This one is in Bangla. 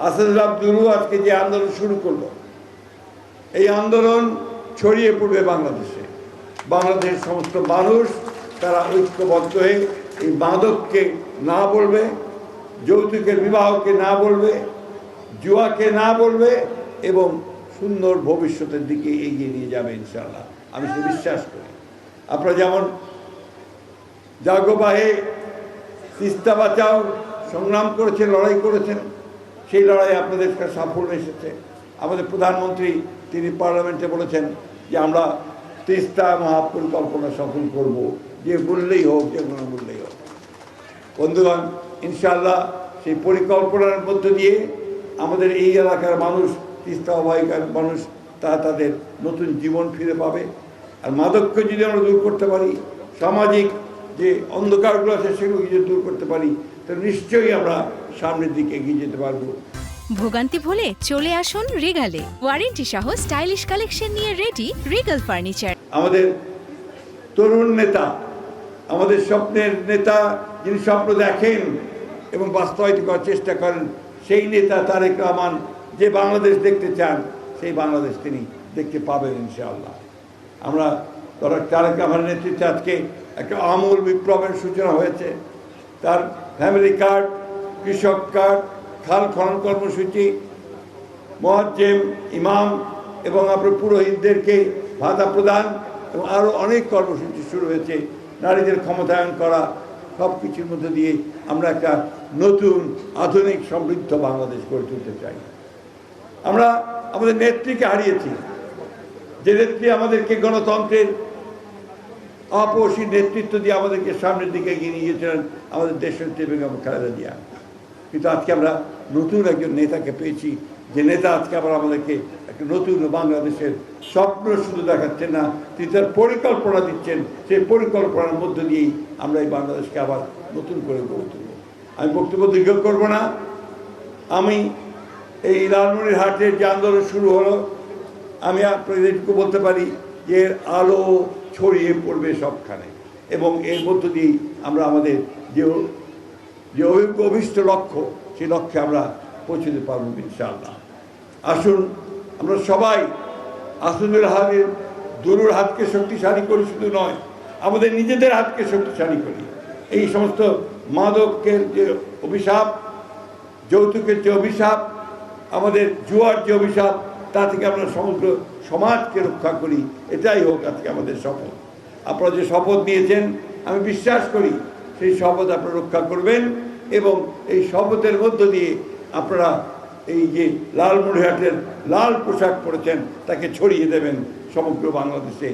আসাদুল্লাহ দুরু আজকে যে আন্দোলন শুরু করলো, এই আন্দোলন ছড়িয়ে পড়বে বাংলাদেশে। বাংলাদেশের সমস্ত মানুষ তারা ঐক্যবদ্ধ হয়ে এই মাদককে না বলবে, যৌতুকের বিবাহকে না বলবে, জুয়াকে না বলবে এবং সুন্দর ভবিষ্যতের দিকে এগিয়ে নিয়ে যাবে ইনশাআল্লাহ। আমি সে বিশ্বাস করি। আপনারা যেমন জাগো বাহে তিস্তা বাঁচাও সংগ্রাম করেছেন, লড়াই করেছেন, সেই লড়াই আপনাদের কাছে সাফল্য এসেছে। আমাদের প্রধানমন্ত্রী তিনি পার্লামেন্টে বলেছেন যে আমরা তিস্তা মহাপরিকল্পনা সফল করব, যে মূল্যেই হোক, যে কোনো মূল্যেই হোক। বন্ধুগণ, ইনশাআল্লাহ সেই পরিকল্পনার মধ্য দিয়ে আমাদের এই এলাকার মানুষ, তিস্তা অববাহিকার মানুষ, তাদের নতুন জীবন ফিরে পাবে। আর মাদককে যদি আমরা দূর করতে পারি, সামাজিক যে অন্ধকারগুলো আছে সেগুলো যদি দূর করতে পারি, তাহলে নিশ্চয়ই আমরা সামনের দিকে এগিয়ে যেতে পারবো। ভোগান্তি ভুলে চলে আসুন রিগালে। ওয়ারেন্টি সহ স্টাইলিশ কালেকশন নিয়ে রেডি রিগাল ফার্নিচার। আমাদের তরুণ নেতা, আমাদের স্বপ্নের নেতা, যিনি স্বপ্ন দেখেন এবং বাস্তবায়িত করার চেষ্টা করেন, সেই নেতা তারেক রহমান যে বাংলাদেশ দেখতে চান, সেই বাংলাদেশ তিনি দেখতে পাবেন ইনশাআল্লাহ। আমরা তারেক রহমানের নেতৃত্বে আজকে একটা আমূল বিপ্লবের সূচনা হয়েছে। তার ফ্যামিলি কার্ড, কৃষক কার্ড, খাল খনন কর্মসূচি, মুয়াজ্জিম, ইমাম এবং আপনার পুরোহিতদেরকে ভাতা প্রদান এবং আরও অনেক কর্মসূচি শুরু হয়েছে। নারীদের ক্ষমতায়ন করা, সব কিছুর মধ্যে দিয়ে আমরা একটা নতুন আধুনিক সমৃদ্ধ বাংলাদেশ গড়ে তুলতে চাই। আমরা আমাদের নেত্রীকে হারিয়েছি, যে নেত্রী আমাদেরকে গণতন্ত্রের আপসী নেতৃত্ব দিয়ে আমাদেরকে সামনের দিকে এগিয়ে নিয়ে গিয়েছিলেন, আমাদের দেশনেত্রী বেগম খালেদা জিয়া। কিন্তু আজকে আমরা নতুন একজন নেতাকে পেয়েছি, যে নেতা আজকে আবার আমাদেরকে একটা নতুন বাংলাদেশের স্বপ্ন শুধু দেখাচ্ছেন না, তিনি তার পরিকল্পনা দিচ্ছেন। সেই পরিকল্পনার মধ্য দিয়েই আমরা এই বাংলাদেশকে আবার নতুন করে গড়ে তুলব। আমি বক্তব্য দীর্ঘ করব না। আমি এই লালমনিরহাটের যে আন্দোলন শুরু হলো, আমি আপনাদেরকে বলতে পারি যে এর আলো ছড়িয়ে পড়বে সবখানে এবং এর মধ্য দিয়েই আমরা আমাদের যে অভিষ্ট লক্ষ্য, সেই লক্ষ্যে আমরা পৌঁছতে পারব ইনশাআল্লাহ। আসুন আমরা সবাই আসাদুল্লাহ দুরুর হাতকে শক্তিশালী করি, শুধু নয় আমাদের নিজেদের হাতকে শক্তিশালী করি। এই সমস্ত মাদকের যে অভিশাপ, যৌতুকের যে অভিশাপ, আমাদের জুয়ার যে অভিশাপ, তা থেকে আমরা সমগ্র সমাজকে রক্ষা করি। এটাই হোক আজকে আমাদের শপথ। আপনারা যে শপথ নিয়েছেন, আমি বিশ্বাস করি সেই শপথ আপনারা রক্ষা করবেন এবং এই শপথের মধ্য দিয়ে আপনারা এই যে লালমনিরহাটের লাল পোশাক পরেছেন তাকে ছড়িয়ে দেবেন সমগ্র বাংলাদেশে।